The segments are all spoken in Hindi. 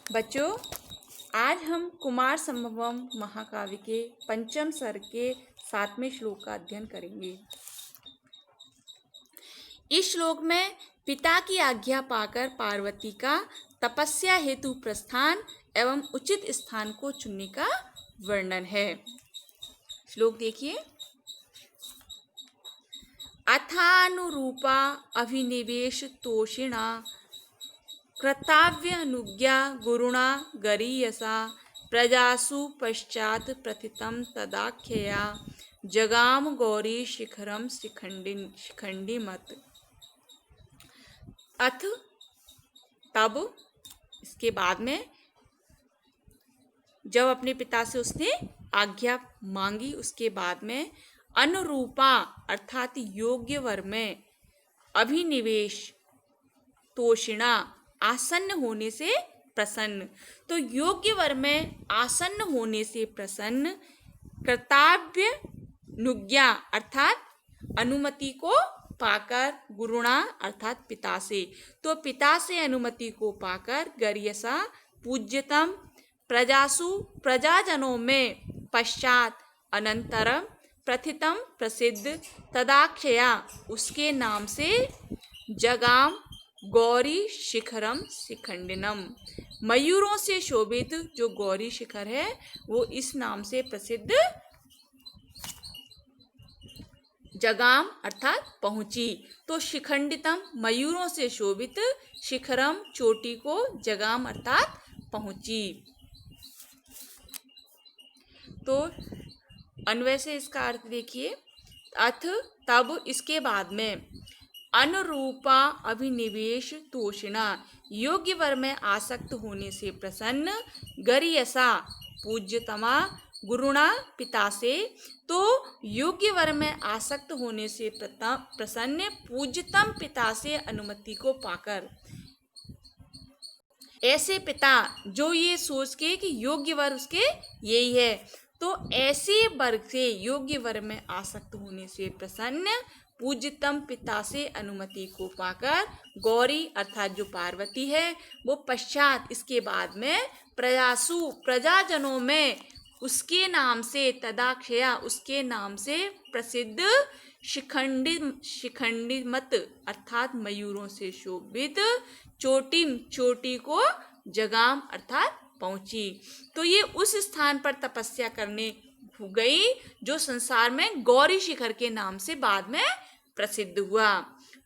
बच्चों, आज हम कुमार संभवम महाकाव्य के पंचम सर्ग के 7वें श्लोक का अध्ययन करेंगे। इस श्लोक में पिता की आज्ञा पाकर पार्वती का तपस्या हेतु प्रस्थान एवं उचित स्थान को चुनने का वर्णन है। श्लोक देखिए। अथानुरूपा अभिनिवेश तोषिणा कृताव्यनुज्ञा गुरुणा गरीयसा प्रजासु पश्चात् प्रथितं तदाख्यया जगाम गौरी शिखरम शिखंडीमत। अथ तब, इसके बाद में, जब अपने पिता से उसने आज्ञा मांगी उसके बाद में अनुरूपा अर्थात योग्य वर में अभिनिवेश तोषिणा आसन्न होने से प्रसन्न। तो योग्य वर में आसन्न होने से प्रसन्न, कर्तव्य नुज्ञा अर्थात अनुमति को पाकर, गुरुणा अर्थात पिता से, तो पिता से अनुमति को पाकर, गर्यसा पूज्यतम, प्रजासु प्रजाजनों में, पश्चात अनंतरम, प्रथितम प्रसिद्ध, तदाख्यया उसके नाम से, जगाम गौरी शिखरम शिखंडिनम मयूरों से शोभित जो गौरी शिखर है वो इस नाम से प्रसिद्ध, जगाम अर्थात पहुंची, तो शिखंडितम मयूरों से शोभित, शिखरम चोटी को, जगाम अर्थात पहुंची। तो अन्वय से इसका अर्थ देखिए। अथ तब, इसके बाद में, अनुरूपा अभिनिवेश तोषिणा योग्य वर में आसक्त होने से प्रसन्न, गरीयसा पूज्यतमा गुरुणा पिता से, तो योग्य वर में आसक्त होने से प्रसन्न, पूज्यतम पिता से अनुमति को पाकर। ऐसे पिता जो ये सोच के कि योग्य वर उसके यही है, तो ऐसे वर्ग से योग्य वर में आसक्त होने से प्रसन्न, पूज्यतम पिता से अनुमति को पाकर, गौरी अर्थात जो पार्वती है वो पश्चात इसके बाद में, प्रजासु प्रजाजनों में उसके नाम से, तदाख्यया उसके नाम से प्रसिद्ध, शिखंडीमत अर्थात मयूरों से शोभित, चोटिम चोटी को, जगाम अर्थात पहुंची। तो ये उस स्थान पर तपस्या करने हो गई जो संसार में गौरी शिखर के नाम से बाद में प्रसिद्ध हुआ।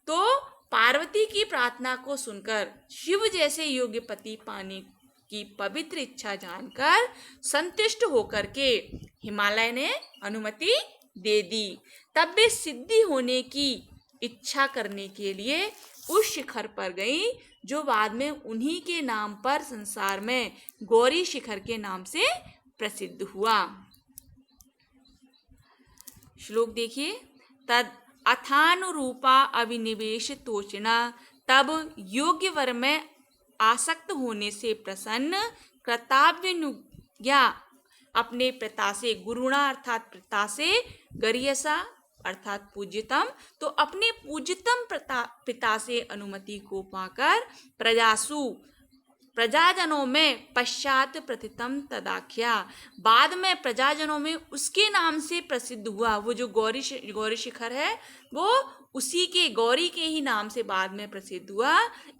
तो पार्वती की प्रार्थना को सुनकर शिव जैसे योग्य पति पाने की पवित्र इच्छा जानकर संतुष्ट होकर के हिमालय ने अनुमति दे दी। तब वे सिद्धि होने की इच्छा करने के लिए उस शिखर पर गई जो बाद में उन्हीं के नाम पर संसार में गौरी शिखर के नाम से प्रसिद्ध हुआ। श्लोक देखिए। तद अथानुरूपा अभिनिवेश तोषिणा तब योग्य वर में आसक्त होने से प्रसन्न, कर्तव्यनुज्ञा अपने पिता से, गुरुणा अर्थात पिता से, गरीयसा अर्थात पूज्यतम, तो अपने पूज्यतम पिता से अनुमति को पाकर, प्रजासु प्रजाजनों में, पश्चात प्रथितम तदाख्या बाद में प्रजाजनों में उसके नाम से प्रसिद्ध हुआ। वो जो गौरी शिखर है वो उसी के, गौरी के ही नाम से बाद में प्रसिद्ध हुआ।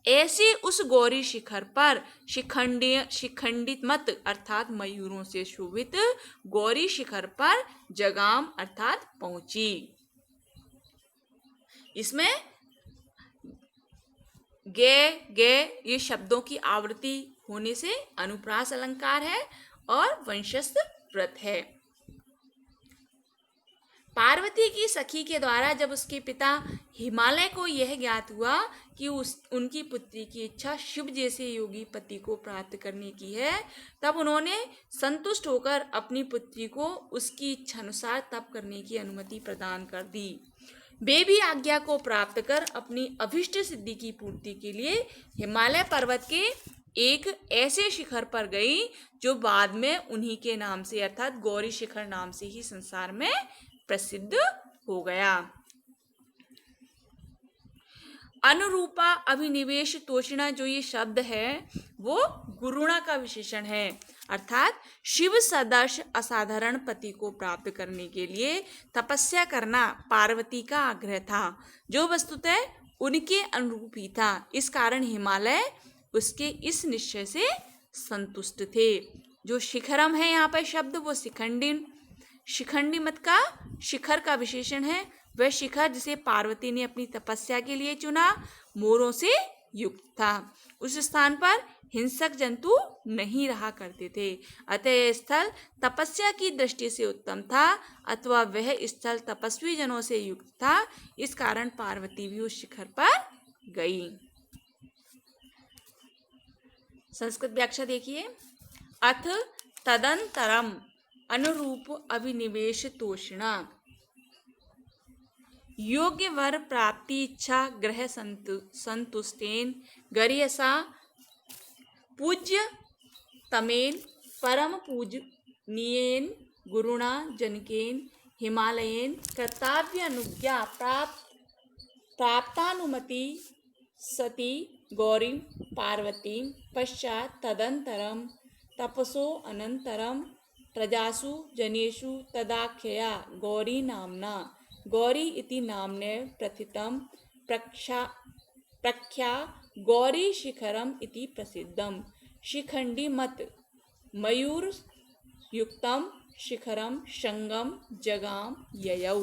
ऐसे उस गौरी शिखर पर शिखंडिमत अर्थात मयूरों से शोभित गौरी शिखर पर जगाम अर्थात पहुंची। इसमें गे गे ये शब्दों की आवृत्ति होने से अनुप्रास अलंकार है और वंशस्थ व्रत है। पार्वती की सखी के द्वारा जब उसके पिता हिमालय को यह ज्ञात हुआ कि उनकी पुत्री की इच्छा शिव जैसे योगी पति को प्राप्त करने की है, तब उन्होंने संतुष्ट होकर अपनी पुत्री को उसकी इच्छा अनुसार तप करने की अनुमति प्रदान कर दी। वे भी आज्ञा को प्राप्त कर अपनी अभिष्ट सिद्धि की पूर्ति के लिए हिमालय पर्वत के एक ऐसे शिखर पर गई जो बाद में उन्हीं के नाम से अर्थात गौरी शिखर नाम से ही संसार में प्रसिद्ध हो गया। अनुरूपा अभिनिवेश तोषिणा जो ये शब्द है वो गुरुणा का विशेषण है, अर्थात शिव सदृश असाधारण पति को प्राप्त करने के लिए तपस्या करना पार्वती का आग्रह था, जो वस्तुतः उनके अनुरूप ही था। इस कारण हिमालय उसके इस निश्चय से संतुष्ट थे। जो शिखरम है यहाँ पर शब्द वो शिखंडी मत का शिखर का विशेषण है। वह शिखर जिसे पार्वती ने अपनी तपस्या के लिए चुना मोरों से युक्त था। उस स्थान पर हिंसक जंतु नहीं रहा करते थे, अतः यह स्थल तपस्या की दृष्टि से उत्तम था, अथवा वह स्थल तपस्वी जनों से युक्त था। इस कारण पार्वती भी उस शिखर पर गई। संस्कृत व्याख्या देखिए। अथ तदंतरम अनुरूप अभिनिवेश तोषिणा योग्य वर प्राप्ति इच्छा ग्रह संतुष्टेन गरियसा पूज्य तमेन परम पूजनीयेन गुरुणा जनकेन हिमालयेन कर्तव्य अनुज्ञा प्राप्तानुमति सती गौरी पार्वती पश्चात तदंतरम तपसो अनंतरम प्रजासु जनेषु तदाख्यया गौरी नामना गौरी इति नाम्ने प्रथितं प्रख्या गौरी शिखरम इति प्रसिद्धम शिखंडी मत मयूर युक्तम शिखरम शंगम जगाम ययौ।